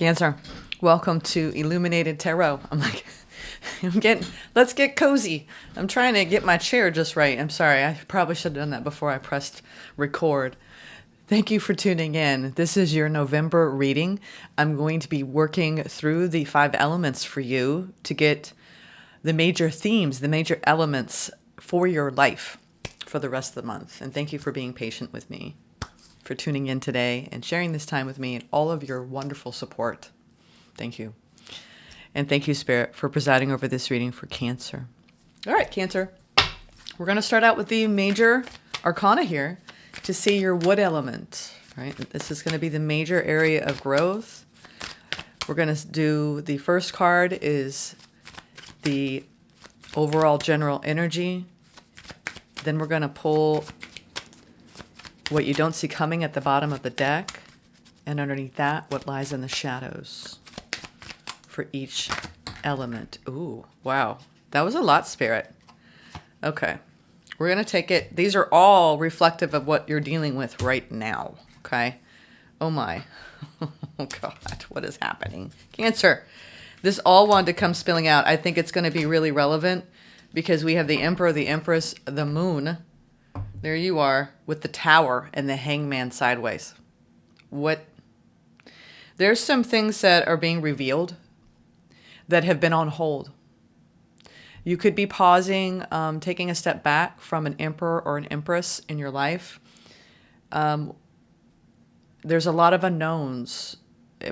Cancer, welcome to Illuminated Tarot. Let's get cozy. I'm trying to get my chair just right. I'm sorry. I probably should have done that before I pressed record. Thank you for tuning in. This is your November reading. I'm going to be working through the 5 elements for you to get the major themes, the major elements for your life for the rest of the month. And thank you for being patient with me, for tuning in today and sharing this time with me and all of your wonderful support. Thank you. And thank you, Spirit, for presiding over this reading for Cancer. All right, Cancer. We're going to start out with the major arcana here to see your wood element, right? This is going to be the major area of growth. We're going to do the first card is the overall general energy. Then we're going to pull what you don't see coming at the bottom of the deck, and underneath that, what lies in the shadows for each element. Ooh, wow. That was a lot, Spirit. Okay. We're going to take it. These are all reflective of what you're dealing with right now. Okay. Oh my. Oh God. What is happening? Cancer. This all wanted to come spilling out. I think it's going to be really relevant because we have the Emperor, the Empress, the Moon. There you are with the Tower and the Hangman sideways. What? There's some things that are being revealed that have been on hold. You could be pausing, taking a step back from an emperor or an empress in your life. There's a lot of unknowns,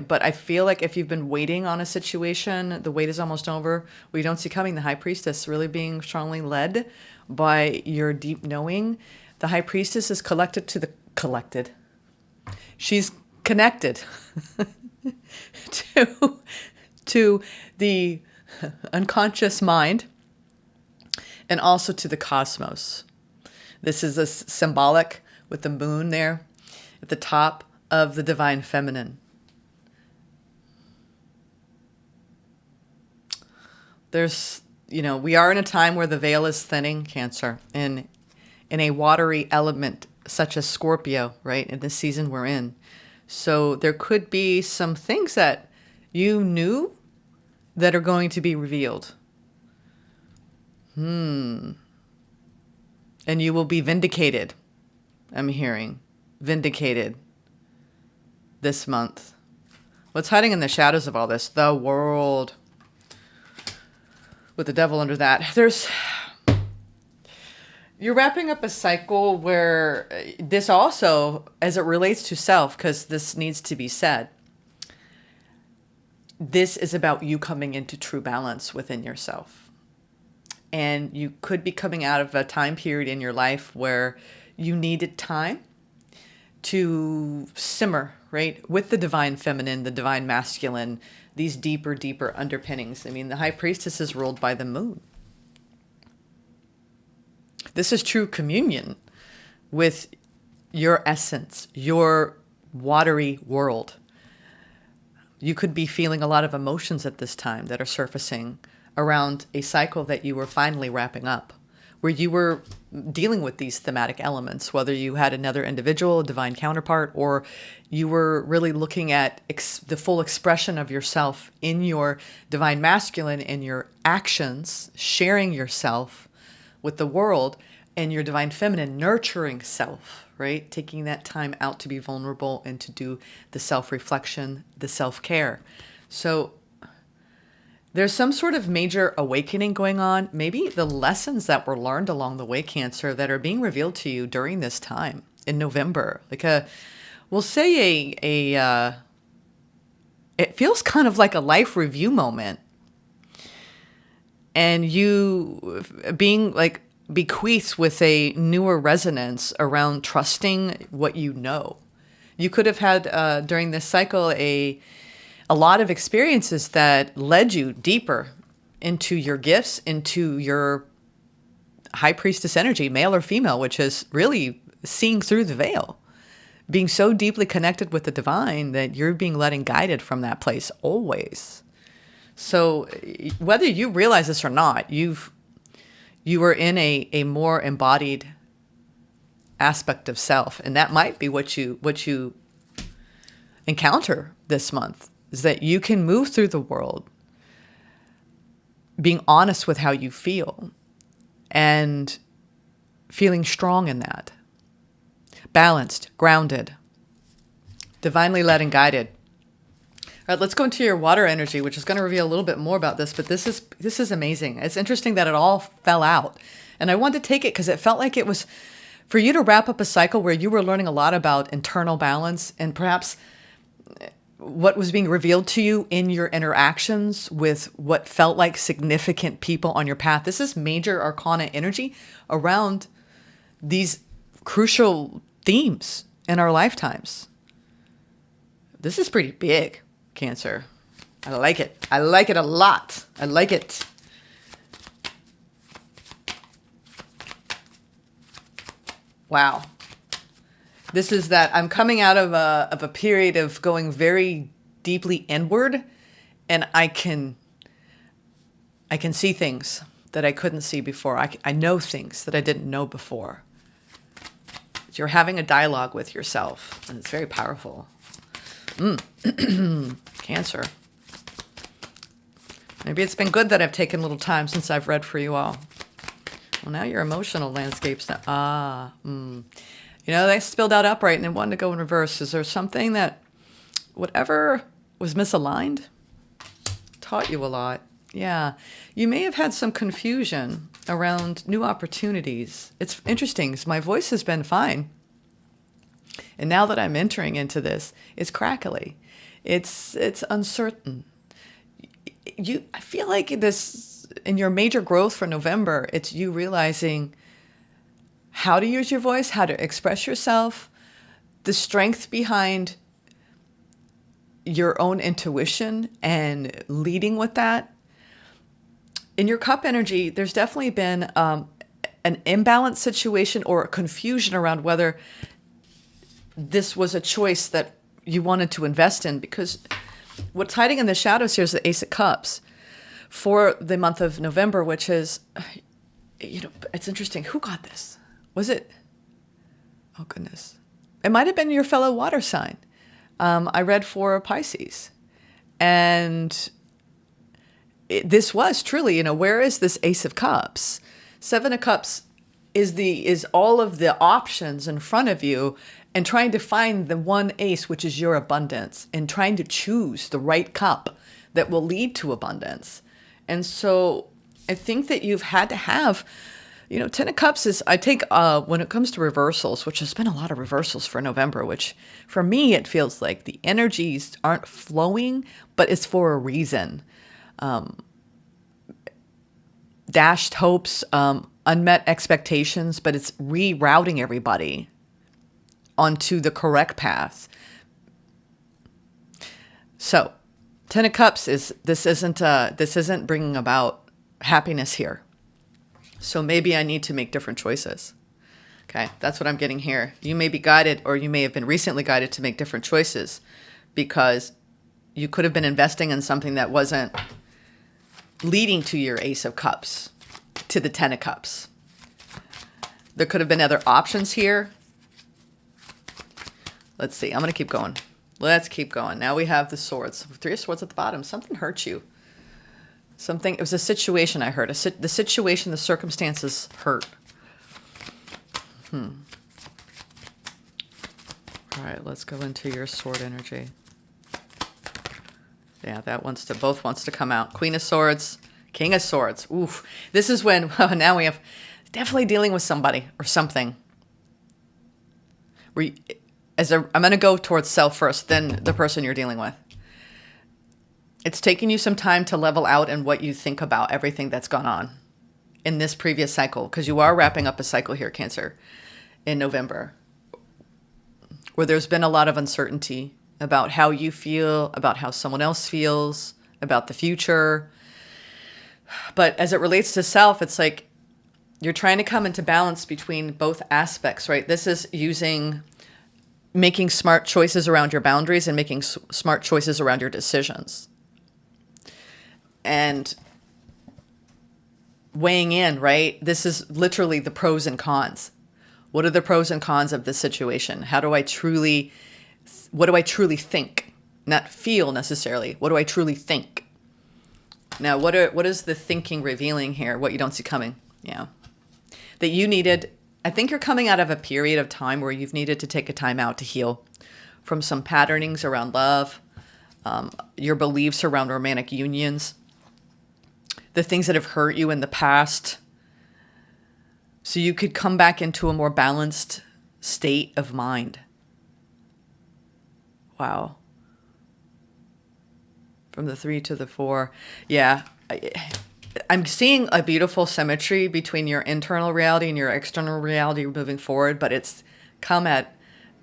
but I feel like if you've been waiting on a situation, the wait is almost over. We don't see coming the High Priestess really being strongly led by your deep knowing. The High Priestess is collected. She's connected to the unconscious mind and also to the cosmos. This is a symbolic with the moon there at the top of the divine feminine. There's, we are in a time where the veil is thinning, Cancer, and in a watery element such as Scorpio, right, in this season we're in. So there could be some things that you knew that are going to be revealed. And you will be vindicated. I'm hearing vindicated this month. What's hiding in the shadows of all this? The world. With the devil under that. You're wrapping up a cycle where this also, as it relates to self, because this needs to be said, this is about you coming into true balance within yourself. And you could be coming out of a time period in your life where you needed time to simmer, right? With the divine feminine, the divine masculine, these deeper underpinnings. I mean, the High Priestess is ruled by the moon. This is true communion with your essence, your watery world. You could be feeling a lot of emotions at this time that are surfacing around a cycle that you were finally wrapping up, where you were dealing with these thematic elements, whether you had another individual, a divine counterpart, or you were really looking at the full expression of yourself in your divine masculine and your actions, sharing yourself with the world, and your divine feminine, nurturing self, right? Taking that time out to be vulnerable and to do the self-reflection, the self-care. So there's some sort of major awakening going on. Maybe the lessons that were learned along the way, Cancer, that are being revealed to you during this time in November. We'll say it feels kind of like a life review moment. And you being bequeathed with a newer resonance around trusting what you know. You could have had during this cycle a lot of experiences that led you deeper into your gifts, into your High Priestess energy, male or female, which is really seeing through the veil, being so deeply connected with the divine that you're being led and guided from that place always. So whether you realize this or not, you are in a more embodied aspect of self, and that might be what you encounter this month. is that you can move through the world being honest with how you feel and feeling strong in that. Balanced, grounded, divinely led and guided. All right, let's go into your water energy, which is going to reveal a little bit more about this, but this is amazing. It's interesting that it all fell out. And I wanted to take it because it felt like it was for you to wrap up a cycle where you were learning a lot about internal balance and perhaps what was being revealed to you in your interactions with what felt like significant people on your path. This is major arcana energy around these crucial themes in our lifetimes. This is pretty big, Cancer. I like it. I like it a lot. I like it. Wow. This is that I'm coming out of a period of going very deeply inward, and I can see things that I couldn't see before. I know things that I didn't know before. You're having a dialogue with yourself, and it's very powerful. Cancer. Maybe it's been good that I've taken a little time since I've read for you all. Well, now your emotional landscape's now. You know, they spilled out upright and it wanted to go in reverse. Is there something that, whatever was misaligned, taught you a lot? Yeah. You may have had some confusion around new opportunities. It's interesting because my voice has been fine. And now that I'm entering into this, it's crackly. It's uncertain. I feel like this, in your major growth for November, it's you realizing how to use your voice, how to express yourself, the strength behind your own intuition and leading with that. In your cup energy, there's definitely been an imbalanced situation or a confusion around whether this was a choice that you wanted to invest in, because what's hiding in the shadows here is the Ace of Cups for the month of November, which is, it's interesting. Who got this? Was it? Oh, goodness. It might have been your fellow water sign. I read for Pisces. And this was truly, where is this Ace of Cups? Seven of Cups is all of the options in front of you and trying to find the one ace, which is your abundance, and trying to choose the right cup that will lead to abundance. And so I think that you've had to have, Ten of Cups is, I take, when it comes to reversals, which has been a lot of reversals for November, which for me, it feels like the energies aren't flowing, but it's for a reason. Dashed hopes, unmet expectations, but it's rerouting everybody onto the correct path. So, Ten of Cups this isn't bringing about happiness here. So maybe I need to make different choices. Okay, that's what I'm getting here. You may be guided, or you may have been recently guided to make different choices because you could have been investing in something that wasn't leading to your Ace of Cups, to the Ten of Cups. There could have been other options here. Let's see. I'm going to keep going. Let's keep going. Now we have the swords. Three of Swords at the bottom. Something hurt you. It was a situation I heard. The situation, the circumstances hurt. All right, let's go into your sword energy. Yeah, both wants to come out. Queen of Swords, King of Swords. Oof. This is when, now we have definitely dealing with somebody or something. I'm going to go towards self first, then the person you're dealing with. It's taken you some time to level out in what you think about everything that's gone on in this previous cycle, because you are wrapping up a cycle here, Cancer, in November, where there's been a lot of uncertainty about how you feel, about how someone else feels, about the future. But as it relates to self, it's like you're trying to come into balance between both aspects, right? This is making smart choices around your boundaries and making smart choices around your decisions. And weighing in, right? This is literally the pros and cons. What are the pros and cons of this situation? What do I truly think not feel necessarily. What do I truly think? Now, what is the thinking revealing here? What you don't see coming. Yeah. That you needed, I think you're coming out of a period of time where you've needed to take a time out to heal from some patternings around love, your beliefs around romantic unions, the things that have hurt you in the past. So you could come back into a more balanced state of mind. Wow. From the 3 to the 4. Yeah. I'm seeing a beautiful symmetry between your internal reality and your external reality moving forward, but it's come at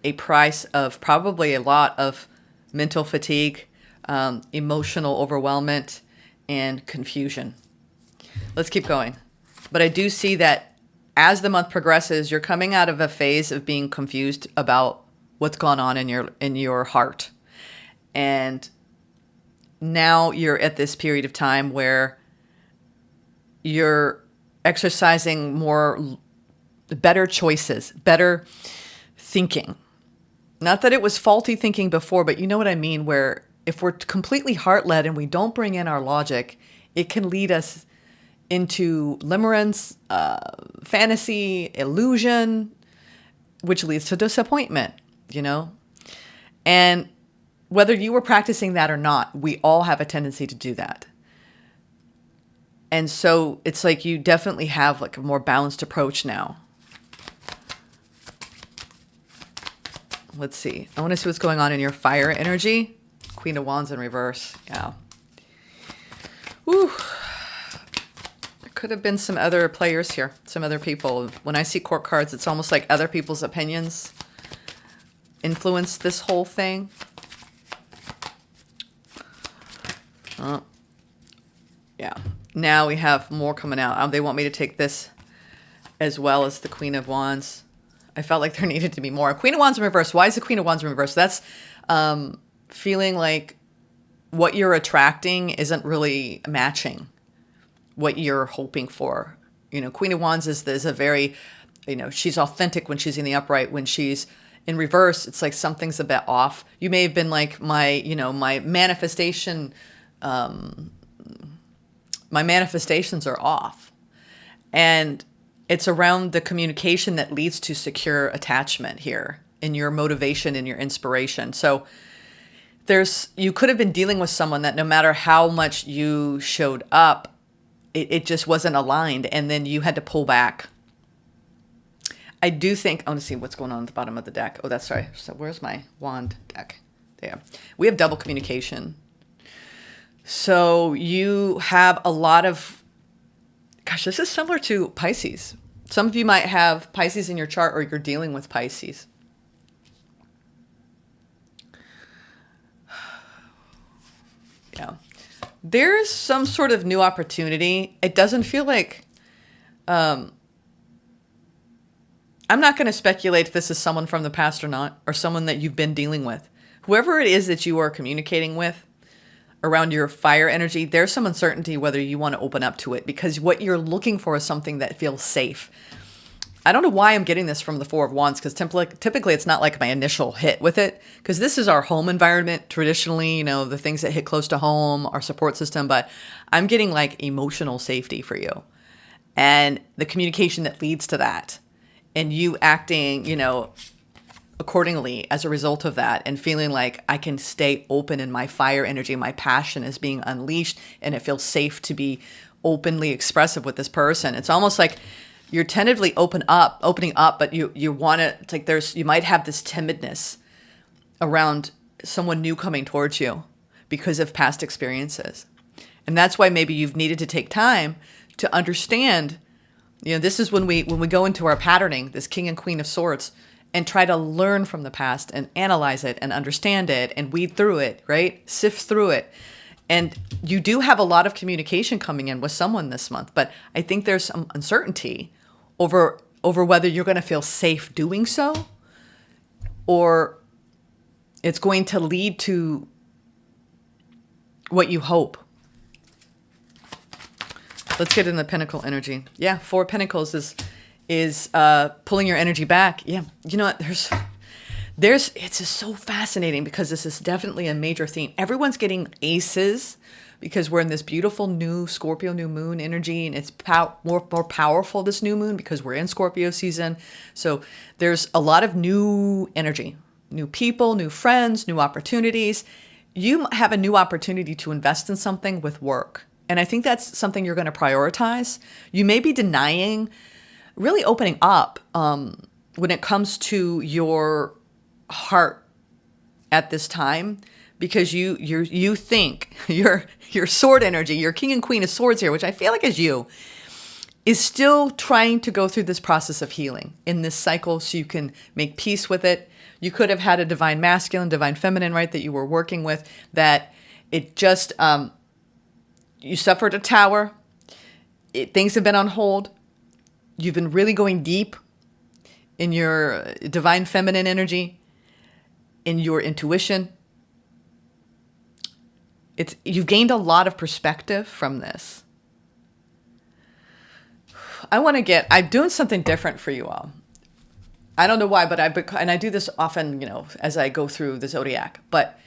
a price of probably a lot of mental fatigue, emotional overwhelmment, and confusion. Let's keep going. But I do see that as the month progresses, you're coming out of a phase of being confused about what's gone on in your heart. And now you're at this period of time where you're exercising better choices, better thinking. Not that it was faulty thinking before, but you know what I mean, where if we're completely heart-led and we don't bring in our logic, it can lead us into limerence, fantasy, illusion, which leads to disappointment, And whether you were practicing that or not, we all have a tendency to do that. And so it's like you definitely have like a more balanced approach now. Let's see. I want to see what's going on in your fire energy. Queen of Wands in reverse. Yeah. Woo. There could have been some other players here, some other people. When I see court cards, it's almost like other people's opinions influence this whole thing. Yeah. Now we have more coming out. They want me to take this as well as the Queen of Wands. I felt like there needed to be more. Queen of Wands in reverse. Why is the Queen of Wands in reverse? That's feeling like what you're attracting isn't really matching what you're hoping for. Queen of Wands is a very, she's authentic when she's in the upright. When she's in reverse, it's like something's a bit off. You may have been like my manifestation. My manifestations are off. And it's around the communication that leads to secure attachment here in your motivation and your inspiration. So you could have been dealing with someone that no matter how much you showed up, it just wasn't aligned. And then you had to pull back. I do think, I want to see what's going on at the bottom of the deck. Oh, that's right. So where's my wand deck? There. We have double communication. So you have a lot of, gosh, this is similar to Pisces. Some of you might have Pisces in your chart or you're dealing with Pisces. Yeah. There's some sort of new opportunity. It doesn't feel like, I'm not going to speculate if this is someone from the past or not, or someone that you've been dealing with. Whoever it is that you are communicating with, around your fire energy, there's some uncertainty whether you want to open up to it because what you're looking for is something that feels safe. I don't know why I'm getting this from the Four of Wands because typically it's not like my initial hit with it because this is our home environment traditionally, the things that hit close to home, our support system, but I'm getting like emotional safety for you and the communication that leads to that and you acting, accordingly as a result of that and feeling like I can stay open in my fire energy, my passion is being unleashed and it feels safe to be openly expressive with this person. It's almost like you're tentatively opening up, but you want to, it's like you might have this timidness around someone new coming towards you because of past experiences. And that's why maybe you've needed to take time to understand, this is when we go into our patterning, this King and Queen of Swords, and try to learn from the past and analyze it and understand it and weed through it, right? Sift through it. And you do have a lot of communication coming in with someone this month, but I think there's some uncertainty over whether you're going to feel safe doing so or it's going to lead to what you hope. Let's get in the Pentacle energy. Yeah, 4 Pentacles is pulling your energy back. Yeah, you know what? It's just so fascinating because this is definitely a major theme. Everyone's getting aces because we're in this beautiful new Scorpio new moon energy, and it's more powerful this new moon because we're in Scorpio season. So there's a lot of new energy, new people, new friends, new opportunities. You have a new opportunity to invest in something with work. And I think that's something you're going to prioritize. You may be denying really opening up when it comes to your heart at this time, because you think your sword energy, your king and queen of swords here, which I feel like is you, is still trying to go through this process of healing in this cycle so you can make peace with it. You could have had a divine masculine, divine feminine, right, that you were working with, that it just, you suffered a tower. Things have been on hold. You've been really going deep in your divine feminine energy, in your intuition. You've gained a lot of perspective from this. I'm doing something different for you all. I don't know why, but I do this often, as I go through the zodiac. But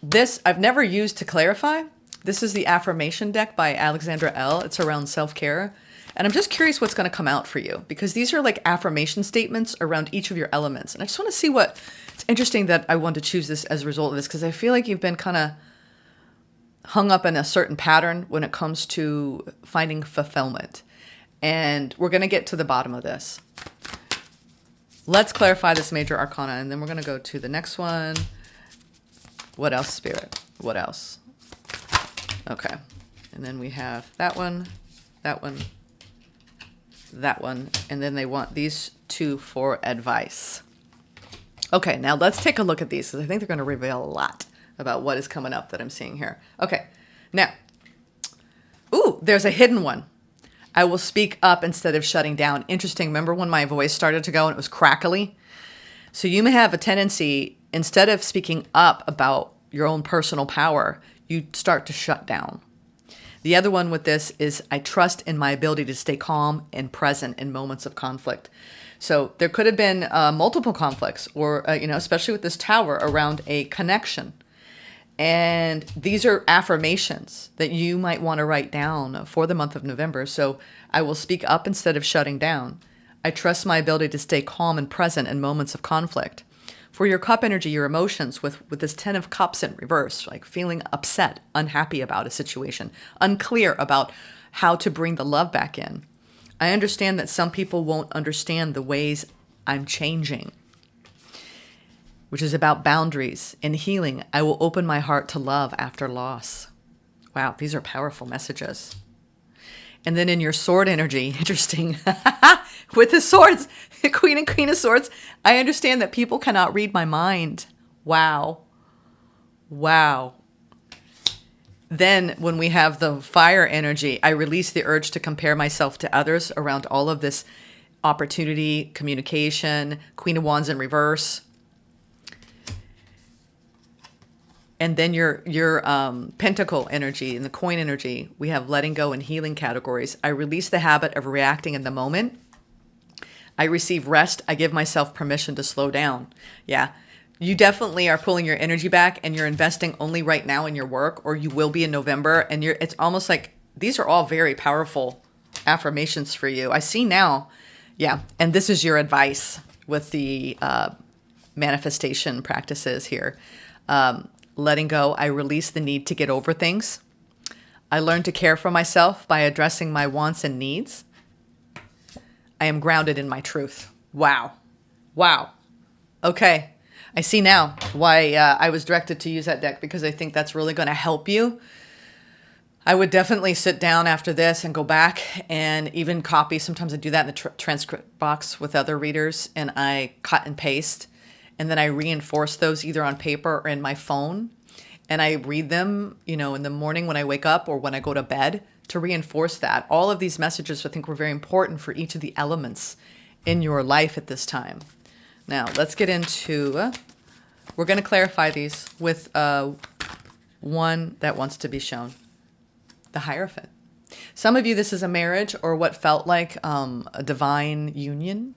this I've never used to clarify. This is the affirmation deck by Alexandra L. It's around self-care. And I'm just curious what's going to come out for you, because these are like affirmation statements around each of your elements. And I just want to see it's interesting that I wanted to choose this as a result of this, because I feel like you've been kind of hung up in a certain pattern when it comes to finding fulfillment. And we're going to get to the bottom of this. Let's clarify this major arcana, and then we're going to go to the next one. What else, Spirit? What else? Okay. And then we have that one, that one, that one, and then they want these two for advice. Okay, now let's take a look at these, because I think they're going to reveal a lot about what is coming up that I'm seeing here. Okay, now, there's a hidden one. I will speak up instead of shutting down. Interesting. Remember when my voice started to go and it was crackly? So you may have a tendency, instead of speaking up about your own personal power, you start to shut down. The other one with this is, I trust in my ability to stay calm and present in moments of conflict. So there could have been multiple conflicts, or, especially with this tower, around a connection. And these are affirmations that you might want to write down for the month of November. So I will speak up instead of shutting down. I trust my ability to stay calm and present in moments of conflict. For your cup energy, your emotions, with this 10 of cups in reverse, like feeling upset, unhappy about a situation, unclear about how to bring the love back in. I understand that some people won't understand the ways I'm changing, which is about boundaries and healing. I will open my heart to love after loss. Wow, these are powerful messages. And then in your sword energy, interesting, with the swords, queen and queen of swords, I understand that people cannot read my mind. Wow. Wow. Then when we have the fire energy, I release the urge to compare myself to others around all of this opportunity, communication, Queen of Wands in reverse. And then your pentacle energy and the coin energy, we have letting go and healing categories. I release the habit of reacting in the moment. I receive rest. I give myself permission to slow down. Yeah, you definitely are pulling your energy back, and you're investing only right now in your work, or you will be in November. And it's almost like these are all very powerful affirmations for you. I see now. Yeah, and this is your advice with the manifestation practices here. Letting go, I release the need to get over things. I learn to care for myself by addressing my wants and needs. I am grounded in my truth. Wow. Wow. Okay. I see now why I was directed to use that deck, because I think that's really going to help you. I would definitely sit down after this and go back and even copy. Sometimes I do that in the transcript box with other readers, and I cut and paste. And then I reinforce those either on paper or in my phone. And I read them, in the morning when I wake up or when I go to bed, to reinforce that. All of these messages I think were very important for each of the elements in your life at this time. Now, let's get into, we're going to clarify these with one that wants to be shown. The Hierophant. Some of you, this is a marriage or what felt like a divine union.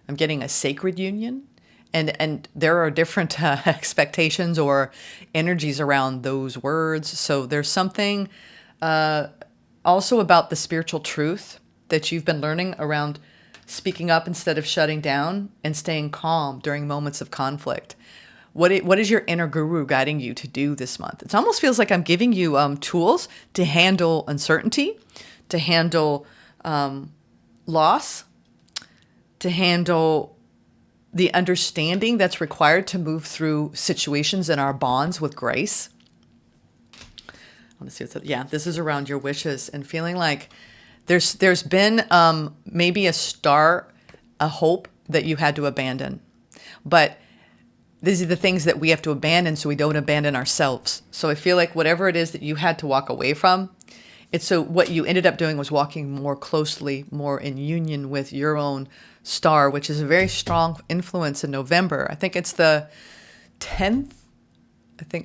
I'm getting a sacred union. And there are different expectations or energies around those words. So there's something also about the spiritual truth that you've been learning around speaking up instead of shutting down and staying calm during moments of conflict. What is your inner guru guiding you to do this month? It almost feels like I'm giving you tools to handle uncertainty, to handle loss, to handle the understanding that's required to move through situations in our bonds with grace. I want to see what's, yeah, this is around your wishes and feeling like there's been maybe a hope that you had to abandon. But these are the things that we have to abandon so we don't abandon ourselves. So I feel like whatever it is that you had to walk away from, it's so what you ended up doing was walking more closely, more in union with your own star, which is a very strong influence in November. I think it's the 10th,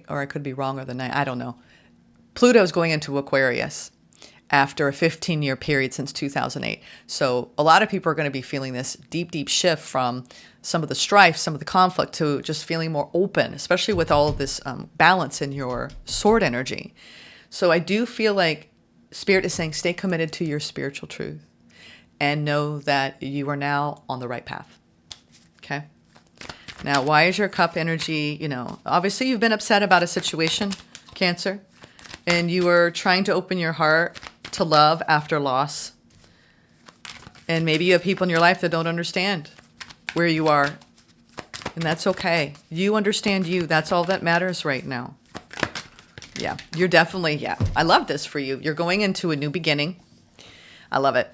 or I could be wrong, or the 9th, I don't know. Pluto's going into Aquarius after a 15-year period since 2008. So a lot of people are going to be feeling this deep, deep shift from some of the strife, some of the conflict, to just feeling more open, especially with all of this balance in your sword energy. So I do feel like Spirit is saying stay committed to your spiritual truth and know that you are now on the right path. Okay? Now, why is your cup energy, obviously you've been upset about a situation, Cancer, and you are trying to open your heart to love after loss. And maybe you have people in your life that don't understand where you are. And that's okay. You understand you. That's all that matters right now. Yeah, you're definitely, I love this for you. You're going into a new beginning. I love it.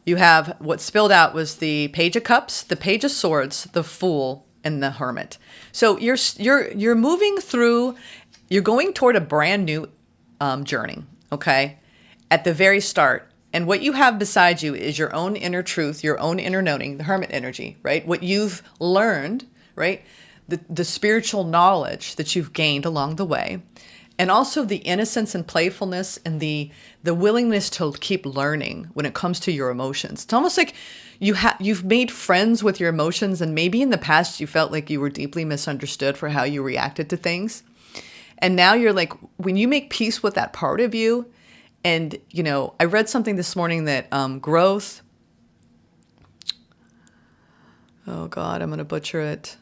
You have what spilled out was the Page of Cups, the Page of Swords, the Fool, and the Hermit. So you're moving through, you're going toward a brand new journey, okay? At the very start. And what you have beside you is your own inner truth, your own inner knowing, the Hermit energy, right? What you've learned, right? The spiritual knowledge that you've gained along the way. And also the innocence and playfulness and the willingness to keep learning when it comes to your emotions. It's almost like you've made friends with your emotions, and maybe in the past you felt like you were deeply misunderstood for how you reacted to things. And now you're like, when you make peace with that part of you, and, I read something this morning that growth, oh God, I'm going to butcher it.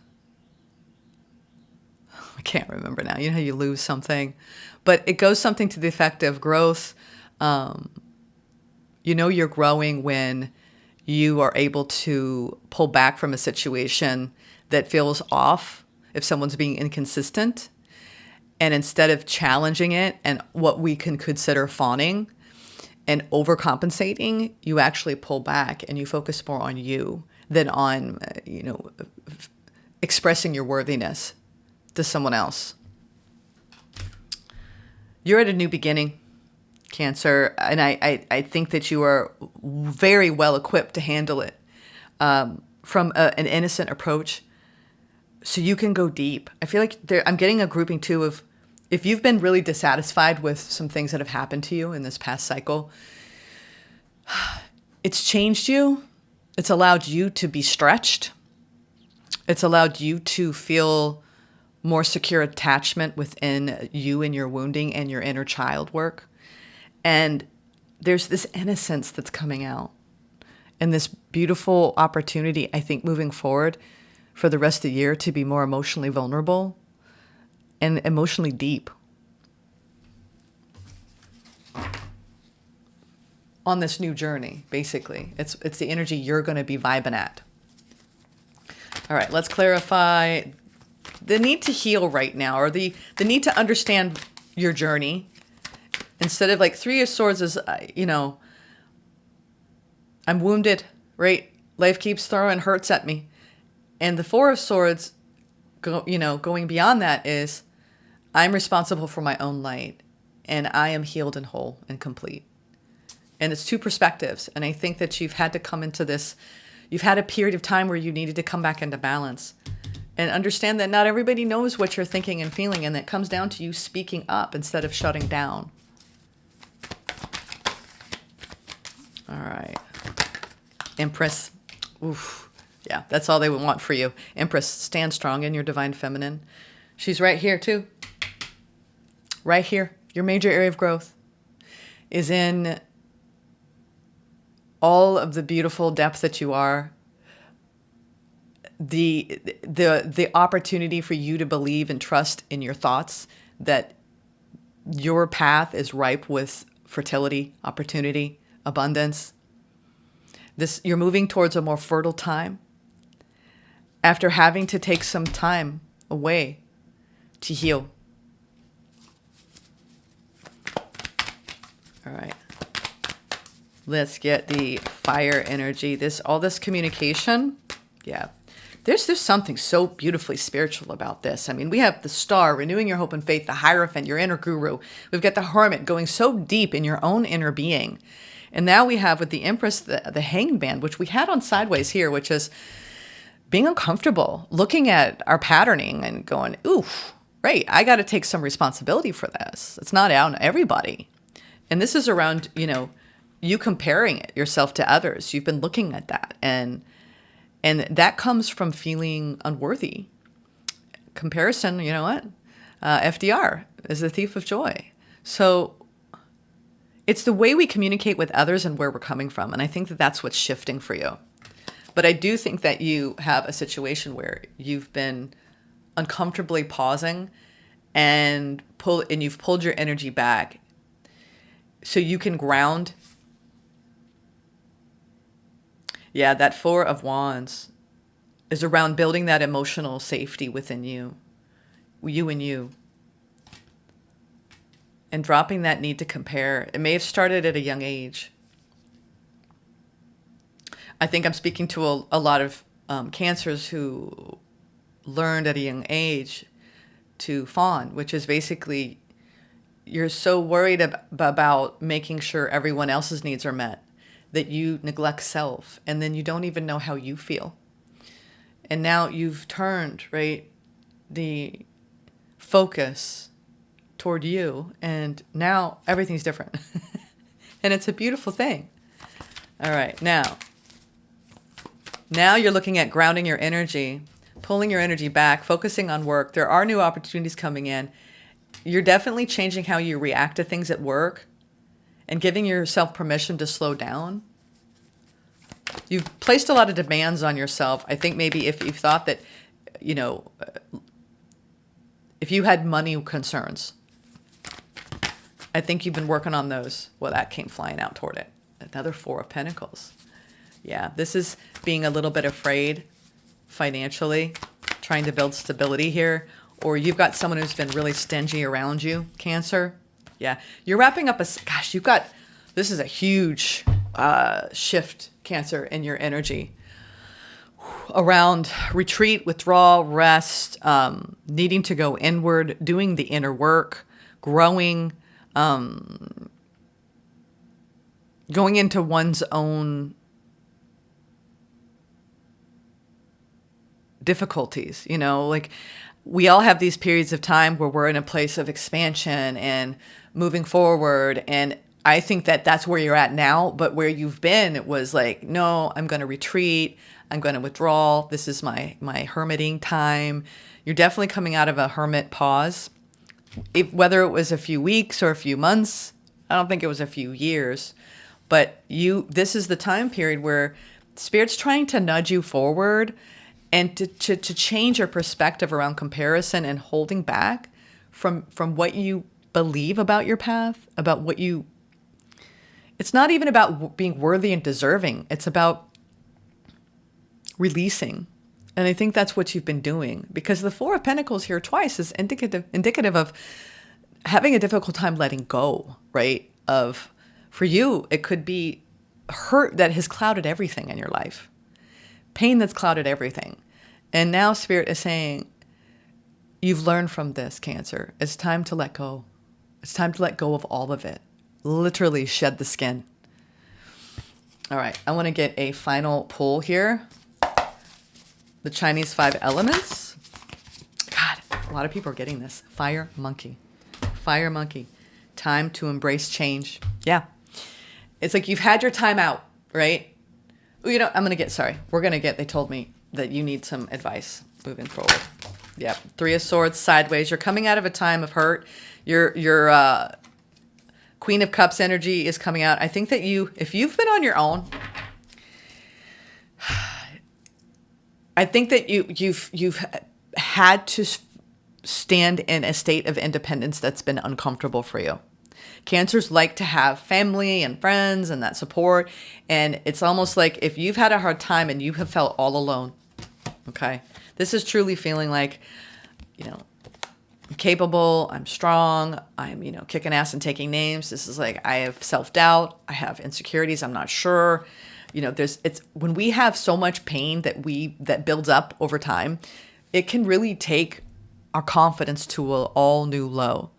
I can't remember now. You know how you lose something, but it goes something to the effect of growth. You're growing when you are able to pull back from a situation that feels off if someone's being inconsistent. And instead of challenging it and what we can consider fawning and overcompensating, you actually pull back and you focus more on you than on, expressing your worthiness to someone else. You're at a new beginning, Cancer, and I think that you are very well equipped to handle it from an innocent approach, so you can go deep. I feel like I'm getting a grouping too of, if you've been really dissatisfied with some things that have happened to you in this past cycle, it's changed you. It's allowed you to be stretched. It's allowed you to feel more secure attachment within you and your wounding and your inner child work. And there's this innocence that's coming out and this beautiful opportunity, I think, moving forward for the rest of the year to be more emotionally vulnerable and emotionally deep on this new journey, basically. It's the energy you're going to be vibing at. All right, let's clarify the need to heal right now, or the need to understand your journey. Instead of like Three of Swords is, I'm wounded, right? Life keeps throwing hurts at me. And the Four of Swords, going beyond that is, I'm responsible for my own light, and I am healed and whole and complete. And it's two perspectives. And I think that you've had to come into this, you've had a period of time where you needed to come back into balance and understand that not everybody knows what you're thinking and feeling. And that comes down to you speaking up instead of shutting down. All right. Empress. Oof. Yeah, that's all they would want for you. Empress, stand strong in your divine feminine. She's right here too. Right here. Your major area of growth is in all of the beautiful depth that you are. The opportunity for you to believe and trust in your thoughts, that your path is ripe with fertility, opportunity, abundance. You're moving towards a more fertile time after having to take some time away to heal. All right. Let's get the fire energy. All this communication. Yeah. There's something so beautifully spiritual about this. I mean, we have the star, renewing your hope and faith, the Hierophant, your inner guru. We've got the Hermit going so deep in your own inner being. And now we have with the Empress, the Hanged Man, which we had on Sideways here, which is being uncomfortable, looking at our patterning and going, oof, right, I got to take some responsibility for this. It's not on everybody. And this is around, you comparing yourself to others. You've been looking at that. And that comes from feeling unworthy. Comparison, you know what? FDR is the thief of joy. So it's the way we communicate with others and where we're coming from. And I think that that's what's shifting for you. But I do think that you have a situation where you've been uncomfortably pausing and you've pulled your energy back so you can ground. Yeah, that Four of Wands is around building that emotional safety within you and you. And dropping that need to compare. It may have started at a young age. I think I'm speaking to a lot of Cancers who learned at a young age to fawn, which is basically you're so worried about making sure everyone else's needs are met that you neglect self, and then you don't even know how you feel. And now you've turned, right, the focus toward you, and now everything's different. And it's a beautiful thing. All right, now you're looking at grounding your energy, pulling your energy back, focusing on work. There are new opportunities coming in. You're definitely changing how you react to things at work and giving yourself permission to slow down. You've placed a lot of demands on yourself. I think maybe if you thought that, if you had money concerns, I think you've been working on those. Well, that came flying out toward it. Another Four of Pentacles. Yeah, this is being a little bit afraid financially, trying to build stability here. Or you've got someone who's been really stingy around you, Cancer. Yeah, you're wrapping up this is a huge shift, Cancer, in your energy around retreat, withdrawal, rest, needing to go inward, doing the inner work, growing, going into one's own difficulties, like we all have these periods of time where we're in a place of expansion and moving forward. And I think that that's where you're at now, but where you've been, it was like, no, I'm going to retreat. I'm going to withdraw. This is my hermiting time. You're definitely coming out of a hermit pause. Whether it was a few weeks or a few months, I don't think it was a few years, but this is the time period where Spirit's trying to nudge you forward and to change your perspective around comparison and holding back from what you believe about your path, about it's not even about being worthy and deserving. It's about releasing. And I think that's what you've been doing, because the Four of Pentacles here twice is indicative of having a difficult time letting go, right? For you, it could be hurt that has clouded everything in your life. Pain that's clouded everything. And now Spirit is saying, you've learned from this, Cancer. It's time to let go. It's time to let go of all of it. Literally shed the skin. All right, I want to get a final pull here. The Chinese 5 elements. God, a lot of people are getting this. Fire monkey. Fire monkey. Time to embrace change. Yeah. It's like you've had your time out, right? We're going to get, they told me that you need some advice moving forward. Yep. 3 of Swords sideways. You're coming out of a time of hurt. Your Queen of Cups energy is coming out. I think that if you've been on your own, I think that you've had to stand in a state of independence that's been uncomfortable for you. Cancers like to have family and friends and that support. And it's almost like if you've had a hard time and you have felt all alone, okay, this is truly feeling like, I'm capable, I'm strong, I'm, kicking ass and taking names. This is like, I have self-doubt, I have insecurities, I'm not sure. It's when we have so much pain that builds up over time, it can really take our confidence to an all new low.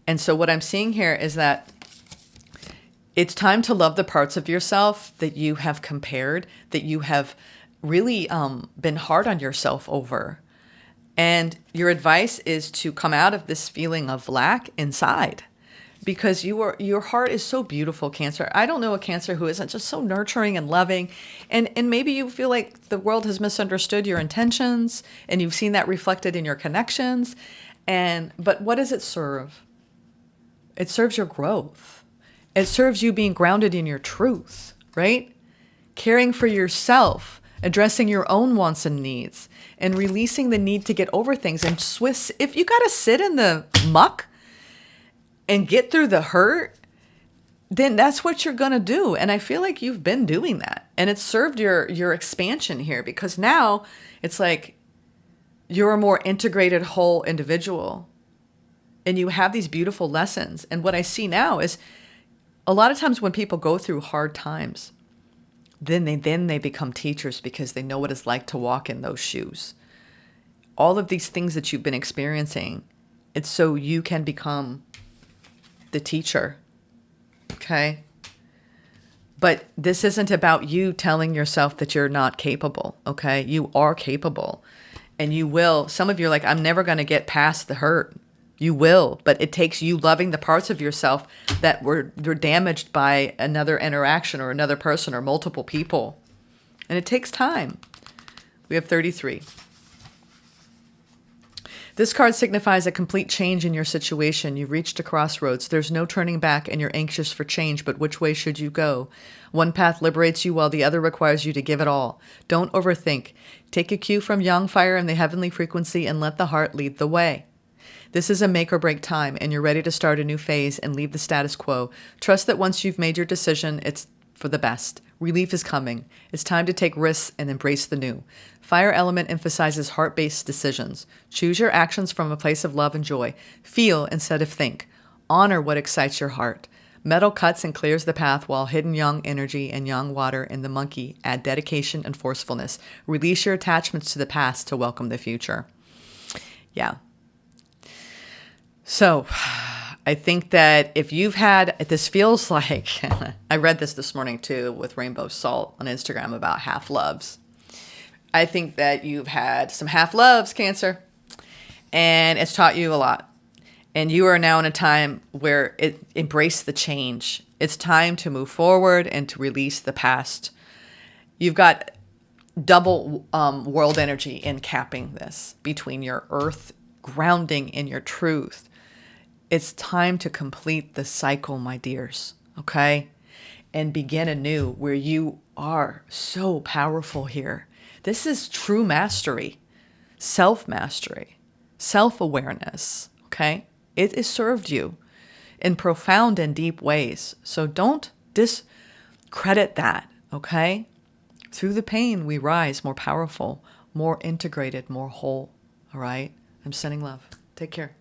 And so what I'm seeing here is that it's time to love the parts of yourself that you have compared, that you have really been hard on yourself over. And your advice is to come out of this feeling of lack inside, because your heart is so beautiful, Cancer. I don't know a Cancer who isn't just so nurturing and loving. And maybe you feel like the world has misunderstood your intentions and you've seen that reflected in your connections. But what does it serve? It serves your growth. It serves you being grounded in your truth, right? Caring for yourself, addressing your own wants and needs, and releasing the need to get over things. And if you got to sit in the muck and get through the hurt, then that's what you're going to do. And I feel like you've been doing that. And it's served your expansion here, because now it's like you're a more integrated whole individual. And you have these beautiful lessons. And what I see now is a lot of times when people go through hard times, then they become teachers because they know what it's like to walk in those shoes. All of these things that you've been experiencing, it's so you can become the teacher. Okay? But this isn't about you telling yourself that you're not capable. Okay? You are capable. And you will. Some of you are like, I'm never going to get past the hurt. You will, but it takes you loving the parts of yourself that were damaged by another interaction or another person or multiple people. And it takes time. We have 33. This card signifies a complete change in your situation. You've reached a crossroads. There's no turning back and you're anxious for change, but which way should you go? One path liberates you while the other requires you to give it all. Don't overthink. Take a cue from Yang Fire and the heavenly frequency and let the heart lead the way. This is a make or break time, and you're ready to start a new phase and leave the status quo. Trust that once you've made your decision, it's for the best. Relief is coming. It's time to take risks and embrace the new. Fire element emphasizes heart-based decisions. Choose your actions from a place of love and joy. Feel instead of think. Honor what excites your heart. Metal cuts and clears the path, while hidden yang energy and yang water in the monkey add dedication and forcefulness. Release your attachments to the past to welcome the future. Yeah. So I think that if you've had, this feels like, I read this morning too with Rainbow Salt on Instagram about half loves. I think that you've had some half loves, Cancer, and it's taught you a lot. And you are now in a time where embrace the change. It's time to move forward and to release the past. You've got double world energy in capping this between your earth grounding in your truth. It's time to complete the cycle, my dears, okay? And begin anew where you are so powerful here. This is true mastery, self-mastery, self-awareness, okay? It has served you in profound and deep ways. So don't discredit that, okay? Through the pain, we rise more powerful, more integrated, more whole, all right? I'm sending love. Take care.